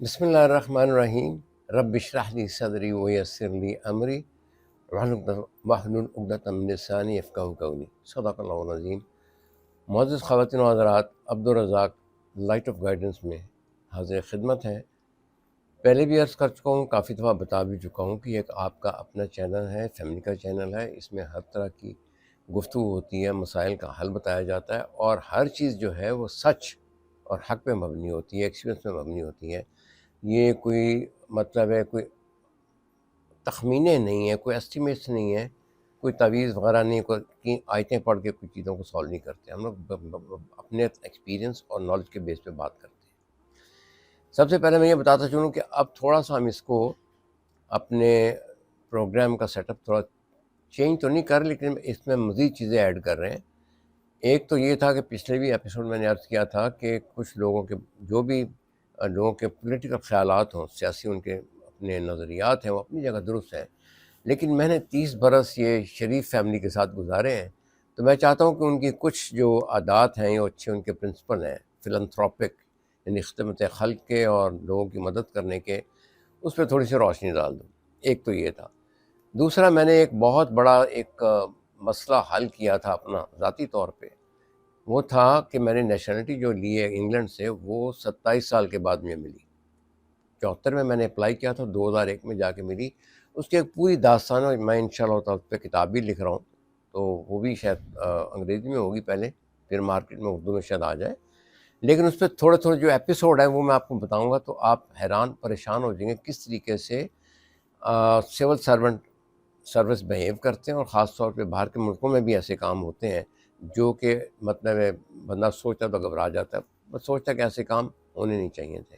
بسم اللہ الرحمن الرحیم رب اشرح لی صدری ویسر لی امری واحلل عقدۃ من لسانی یفقہوا قولی صدق اللہ العظیم۔ معزز خواتین و حضرات، عبدالرزاق لائٹ آف گائیڈنس میں حاضر خدمت ہے۔ پہلے بھی عرض کر چکا ہوں، کافی دفعہ بتا بھی چکا ہوں کہ ایک آپ کا اپنا چینل ہے، فیملی کا چینل ہے۔ اس میں ہر طرح کی گفتگو ہوتی ہے، مسائل کا حل بتایا جاتا ہے، اور ہر چیز جو ہے وہ سچ اور حق پہ مبنی ہوتی ہے، ایکسپیرینس پہ مبنی ہوتی ہے۔ یہ کوئی مطلب ہے، کوئی تخمینے نہیں ہے، کوئی اسٹیمیٹس نہیں ہے، کوئی تعویذ وغیرہ نہیں، کوئی آیتیں پڑھ کے کچھ چیزوں کو سالو نہیں کرتے۔ ہم لوگ اپنے ایکسپیرینس اور نالج کے بیس پہ بات کرتے ہیں۔ سب سے پہلے میں یہ بتاتا چلوں کہ اب تھوڑا سا ہم اس کو اپنے پروگرام کا سیٹ اپ تھوڑا چینج تو نہیں کر، لیکن اس میں مزید چیزیں ایڈ کر رہے ہیں۔ ایک تو یہ تھا کہ پچھلے بھی ایپیسوڈ میں نے عرض کیا تھا کہ کچھ لوگوں کے جو بھی لوگوں کے پولیٹیکل خیالات ہوں، سیاسی ان کے اپنے نظریات ہیں، وہ اپنی جگہ درست ہیں، لیکن میں نے 30 برس یہ شریف فیملی کے ساتھ گزارے ہیں، تو میں چاہتا ہوں کہ ان کی کچھ جو عادات ہیں، وہ اچھے ان کے پرنسپل ہیں، فلانتھروپک، یعنی خدمت خلق کے اور لوگوں کی مدد کرنے کے، اس پہ تھوڑی سی روشنی ڈال دوں۔ ایک تو یہ تھا۔ دوسرا، میں نے ایک بہت بڑا ایک مسئلہ حل کیا تھا اپنا ذاتی طور پہ، وہ تھا کہ میں نے نیشنلٹی جو لی ہے انگلینڈ سے، وہ 27 سال کے بعد مجھے ملی۔ 74 میں نے اپلائی کیا تھا، 2001 میں جا کے ملی۔ اس کی ایک پوری داستان ہے، میں انشاءاللہ تعالیٰ پہ کتاب بھی لکھ رہا ہوں، تو وہ بھی شاید انگریزی میں ہوگی پہلے، پھر مارکیٹ میں اردو میں شاید آ جائے، لیکن اس پہ تھوڑے تھوڑے جو ایپیسوڈ ہیں وہ میں آپ کو بتاؤں گا، تو آپ حیران پریشان ہو جائیں گے کس طریقے سے سول سرونٹ سروس بہیو کرتے ہیں، اور خاص طور پہ باہر کے ملکوں میں بھی ایسے کام ہوتے ہیں جو کہ مطلب ہے بندہ سوچتا تو گھبرا جاتا ہے، بس سوچتا کہ ایسے کام ہونے نہیں چاہیے تھے۔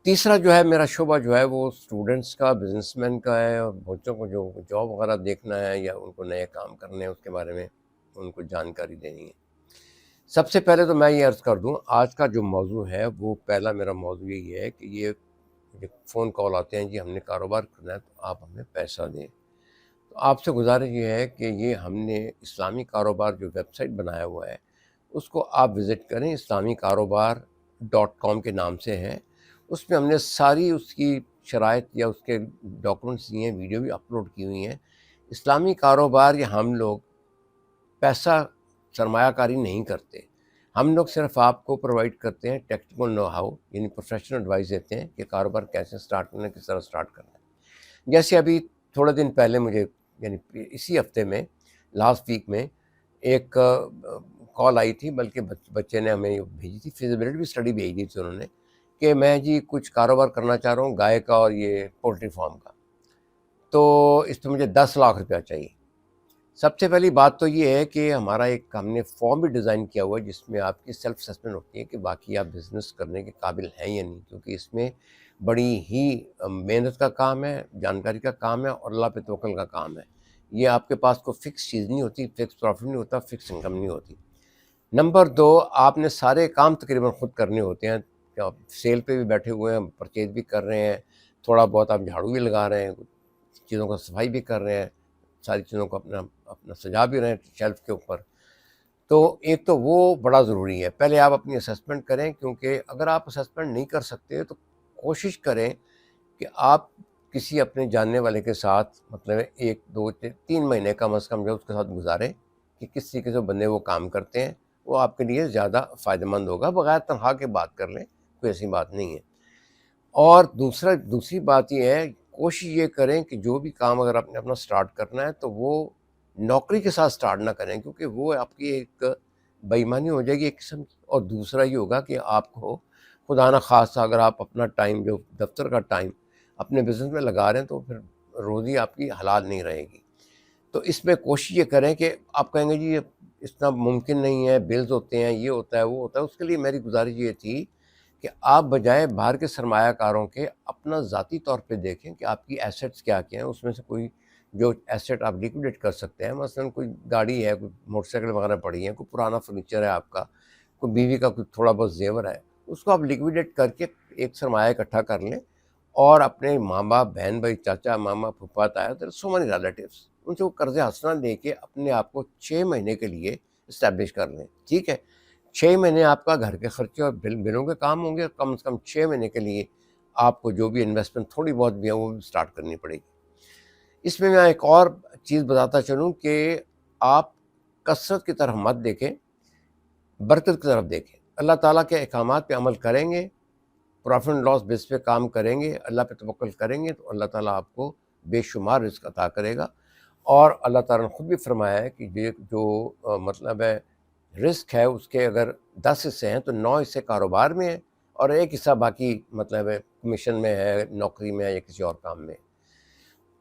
تیسرا جو ہے میرا شعبہ جو ہے وہ اسٹوڈنٹس کا، بزنس مین کا ہے، اور بچوں کو جو جاب وغیرہ دیکھنا ہے یا ان کو نئے کام کرنے ہیں اس کے بارے میں ان کو جانکاری دینی ہے۔ سب سے پہلے تو میں یہ عرض کر دوں، آج کا جو موضوع ہے وہ پہلا میرا موضوع یہی ہے کہ یہ فون کال آتے ہیں، جی ہم نے کاروبار کرنا ہے تو آپ ہمیں پیسہ دیں۔ تو آپ سے گزارش یہ ہے کہ یہ ہم نے اسلامی کاروبار جو ویب سائٹ بنایا ہوا ہے اس کو آپ وزٹ کریں، اسلامی کاروبار .com کے نام سے ہے۔ اس میں ہم نے ساری اس کی شرائط یا اس کے ڈاکومنٹس دیے ہیں، ویڈیو بھی اپلوڈ کی ہوئی ہیں۔ اسلامی کاروبار یا ہم لوگ پیسہ سرمایہ کاری نہیں کرتے، ہم لوگ صرف آپ کو پرووائڈ کرتے ہیں ٹیکنیکل نو ہاؤ، یعنی پروفیشنل ایڈوائز دیتے ہیں کہ کاروبار کیسے سٹارٹ کرنا ہے، کس طرح سٹارٹ کرنا ہے۔ جیسے ابھی تھوڑے دن پہلے مجھے، یعنی اسی ہفتے میں، لاسٹ ویک میں ایک کال آئی تھی، بلکہ بچے نے ہمیں بھیجی تھی، فیزیبلٹی اسٹڈی بھیج دی تھی انہوں نے، کہ میں جی کچھ کاروبار کرنا چاہ رہا ہوں گائے کا اور یہ پولٹری فارم کا، تو اس پہ مجھے 10 لاکھ روپیہ چاہیے۔ سب سے پہلی بات تو یہ ہے کہ ہمارا ایک ہم نے فارم بھی ڈیزائن کیا ہوا ہے جس میں آپ کی سیلف اسسمنٹ ہوتی ہے کہ باقی آپ بزنس کرنے کے قابل ہیں یا نہیں، کیونکہ اس میں بڑی ہی محنت کا کام ہے، جانکاری کا کام ہے، اور اللہ پہ توکل کا کام ہے۔ یہ آپ کے پاس کوئی فکس چیز نہیں ہوتی، فکس پروفٹ نہیں ہوتا، فکس انکم نہیں ہوتی۔ نمبر 2، آپ نے سارے کام تقریباً خود کرنے ہوتے ہیں، کہ آپ سیل پہ بھی بیٹھے ہوئے ہیں، پرچیز بھی کر رہے ہیں، تھوڑا بہت آپ جھاڑو بھی لگا رہے ہیں، چیزوں کا صفائی بھی کر رہے ہیں، ساری چیزوں کو اپنا سجا بھی رہے ہیں شیلف کے اوپر۔ تو ایک تو وہ بڑا ضروری ہے، پہلے آپ اپنی اسسمنٹ کریں، کیونکہ اگر آپ اسسمنٹ نہیں کر سکتے تو کوشش کریں کہ آپ کسی اپنے جاننے والے کے ساتھ، مطلب 1 2 3 مہینے کم از کم جو اس کے ساتھ گزاریں کہ کس طریقے سے بندے وہ کام کرتے ہیں، وہ آپ کے لیے زیادہ فائدہ مند ہوگا۔ بغیر تنخواہ کے بات کر لیں، کوئی ایسی بات نہیں ہے۔ اور دوسری بات یہ ہے، کوشش یہ کریں کہ جو بھی کام اگر آپ نے اپنا سٹارٹ کرنا ہے تو وہ نوکری کے ساتھ سٹارٹ نہ کریں، کیونکہ وہ آپ کی ایک بے ایمانی ہو جائے گی ایک قسم کی۔ اور دوسرا یہ ہوگا کہ آپ کو خدا نہ خواستہ اگر آپ اپنا ٹائم، جو دفتر کا ٹائم اپنے بزنس میں لگا رہے ہیں، تو پھر روزی آپ کی حلال نہیں رہے گی۔ تو اس میں کوشش یہ کریں کہ آپ کہیں گے جی یہ اتنا ممکن نہیں ہے، بلز ہوتے ہیں، یہ ہوتا ہے، وہ ہوتا ہے۔ اس کے لیے میری گزارش یہ تھی کہ آپ بجائے باہر کے سرمایہ کاروں کے اپنا ذاتی طور پہ دیکھیں کہ آپ کی ایسٹس کیا کیا ہیں، اس میں سے کوئی جو ایسٹ آپ لیکویڈیٹ کر سکتے ہیں، مثلا کوئی گاڑی ہے، کوئی موٹر سائیکل وغیرہ پڑی ہے، کوئی پرانا فرنیچر ہے آپ کا، کوئی بیوی کا کوئی تھوڑا بہت زیور ہے، اس کو آپ لیکویڈیٹ کر کے ایک سرمایہ اکٹھا کر لیں، اور اپنے ماں باپ، بہن بھائی، چاچا ماما، پھپھا تایا، دیر سو مینی ریلیٹیوز، ان سے وہ قرض حسنہ لے کے اپنے آپ کو 6 مہینے کے لیے اسٹیبلش کر لیں، ٹھیک ہے۔ 6 مہینے آپ کا گھر کے خرچے اور بلوں کے کام ہوں گے، کم از کم 6 مہینے کے لیے آپ کو جو بھی انویسٹمنٹ تھوڑی بہت بھی ہے وہ بھی اسٹارٹ کرنی پڑے گی۔ اس میں ایک اور چیز بتاتا چلوں کہ آپ کثرت کی طرف مت دیکھیں، برکت کی طرف دیکھیں۔ اللہ تعالیٰ کے احکامات پہ عمل کریں گے، پروفٹ اینڈ لاس بیس پہ کام کریں گے، اللہ پہ توکل کریں گے، تو اللہ تعالیٰ آپ کو بے شمار رزق عطا کرے گا۔ اور اللہ تعالیٰ نے خود بھی فرمایا ہے کہ یہ جو مطلب ہے رزق ہے اس کے اگر 10 حصے ہیں تو 9 حصے کاروبار میں ہیں اور ایک حصہ باقی مطلب ہے کمیشن میں ہے، نوکری میں ہے یا کسی اور کام میں ہے۔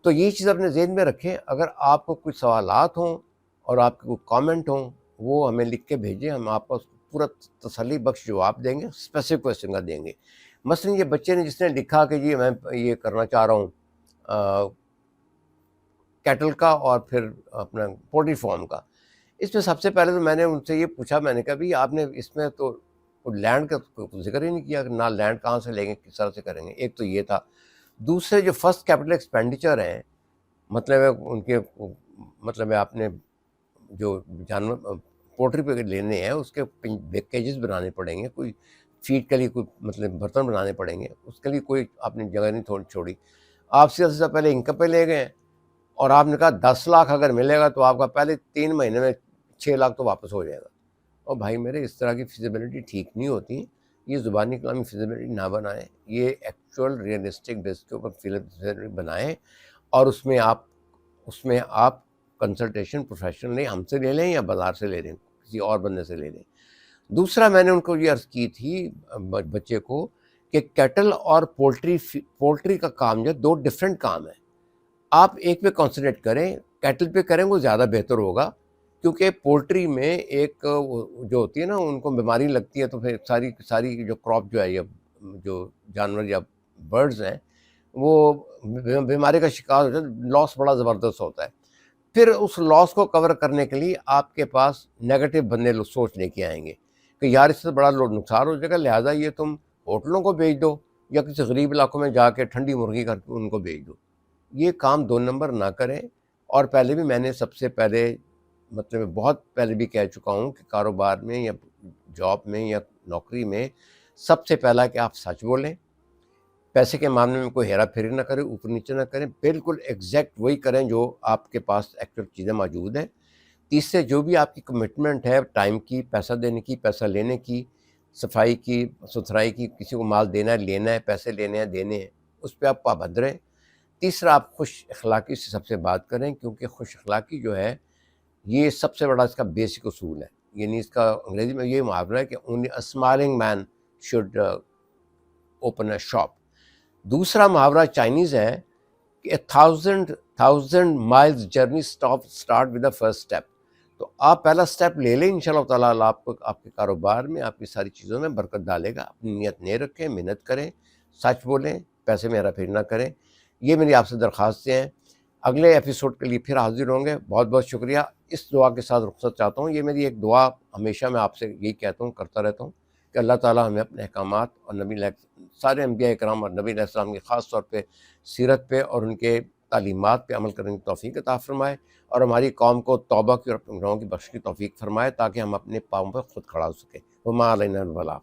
تو یہ چیز اپنے ذہن میں رکھیں۔ اگر آپ کو کوئی سوالات ہوں اور آپ کے کوئی کامنٹ ہوں وہ ہمیں لکھ کے بھیجیں، ہم آپ کو اس کو پورا تسلی بخش جواب دیں گے، اسپیسیفک کویسچن کا دیں گے۔ مثلا یہ بچے نے جس نے لکھا کہ جی میں یہ کرنا چاہ رہا ہوں کیٹل کا اور پھر اپنا پولٹری فارم کا، اس میں سب سے پہلے تو میں نے ان سے یہ پوچھا، میں نے کہا بھی آپ نے اس میں تو لینڈ کا ذکر ہی نہیں کیا کہ نہ لینڈ کہاں سے لیں گے، کس طرح سے کریں گے۔ ایک تو یہ تھا۔ دوسرے جو فرسٹ کیپٹل ایکسپینڈیچر ہیں، مطلب ہے ان کے مطلب ہے آپ نے جو جانور پولٹری پہ لینے ہیں اس کے پیکیجز بنانے پڑیں گے، کوئی فیڈ کے لیے کوئی مطلب برتن بنانے پڑیں گے، اس کے لیے کوئی آپ نے جگہ نہیں چھوڑی۔ آپ سے پہلے انکم پہ لے گئے اور آپ نے کہا 10 لاکھ اگر ملے گا تو آپ کا پہلے 3 مہینے میں 6 لاکھ تو واپس ہو جائے گا۔ اور بھائی میرے اس طرح کی فیزیبلٹی ٹھیک نہیں ہوتی، یہ زبانی کلامی فیزیبلٹی نہ بنائیں، یہ ایکچوئل ریئلسٹک بیس کے اوپر فیزیبلٹی بنائیں، اور اس میں آپ کنسلٹیشن پروفیشنل ہم سے لے لیں یا بازار سے لے لیں، کسی اور بندے سے لے لیں۔ دوسرا میں نے ان کو یہ عرض کی تھی بچے کو کہ کیٹل اور پولٹری کا کام جو 2 ڈفرینٹ کام ہیں، آپ ایک پہ کانسنٹریٹ کریں، کیٹل پہ کریں وہ زیادہ بہتر ہوگا، کیونکہ پولٹری میں ایک جو ہوتی ہے نا ان کو بیماری لگتی ہے تو پھر ساری جو کراپ جو ہے یا جو جانور یا برڈز ہیں وہ بیماری کا شکار ہو جاتا ہے، لاس بڑا زبردست ہوتا ہے۔ پھر اس لاس کو کور کرنے کے لیے آپ کے پاس نیگیٹو بندے لوگ سوچ لے کے آئیں گے کہ یار اس سے بڑا نقصان ہو جائے گا، لہٰذا یہ تم ہوٹلوں کو بیچ دو یا کسی غریب علاقوں میں جا کے ٹھنڈی مرغی کر کے ان کو بیچ دو۔ یہ کام 2 نمبر نہ کریں۔ اور پہلے بھی میں نے سب سے پہلے مطلب بہت پہلے بھی کہہ چکا ہوں کہ کاروبار میں یا جاب میں یا نوکری میں سب سے پہلا کہ آپ سچ بولیں، پیسے کے معاملے میں کوئی ہیرا پھیری نہ کریں، اوپر نیچے نہ کریں، بالکل ایگزیکٹ وہی کریں جو آپ کے پاس ایکچوئل چیزیں موجود ہیں۔ تیسرے جو بھی آپ کی کمٹمنٹ ہے ٹائم کی، پیسہ دینے کی، پیسہ لینے کی، صفائی کی، ستھرائی کی، کسی کو مال دینا ہے لینا ہے، پیسے لینے ہیں دینے ہیں، اس پہ آپ پابند رہیں۔ تیسرا آپ خوش اخلاقی سے سب سے بات کریں، کیونکہ خوش اخلاقی جو ہے یہ سب سے بڑا اس کا بیسک اصول ہے۔ یعنی اس کا انگریزی میں یہ محاورہ ہے کہ only a smiling man should open a shop. دوسرا محاورہ چائنیز ہے کہ 1000 miles journey start with the first step. تو آپ پہلا اسٹیپ لے لیں، انشاءاللہ تعالیٰ آپ کو آپ کے کاروبار میں آپ کی ساری چیزوں میں برکت ڈالے گا۔ اپنی نیت نہیں رکھیں، محنت کریں، سچ بولیں، پیسے میں ہیرا پھیری نہ کریں۔ یہ میری آپ سے درخواستیں ہیں۔ اگلے ایپیسوڈ کے لیے پھر حاضر ہوں گے۔ بہت بہت شکریہ۔ اس دعا کے ساتھ رخصت چاہتا ہوں۔ یہ میری ایک دعا ہمیشہ میں آپ سے یہی کہتا ہوں، کرتا رہتا ہوں کہ اللہ تعالیٰ ہمیں اپنے احکامات اور سارے انبیاء کرام اور نبی علیہ السلام کی خاص طور پہ سیرت پہ اور ان کے تعلیمات پہ عمل کرنے کی توفیق عطا فرمائے، اور ہماری قوم کو توبہ کی اور اپنے گناہوں کی بخش کی توفیق فرمائے، تاکہ ہم اپنے پاؤں پر خود کھڑا ہو سکیں۔ وما علینا البلاغ۔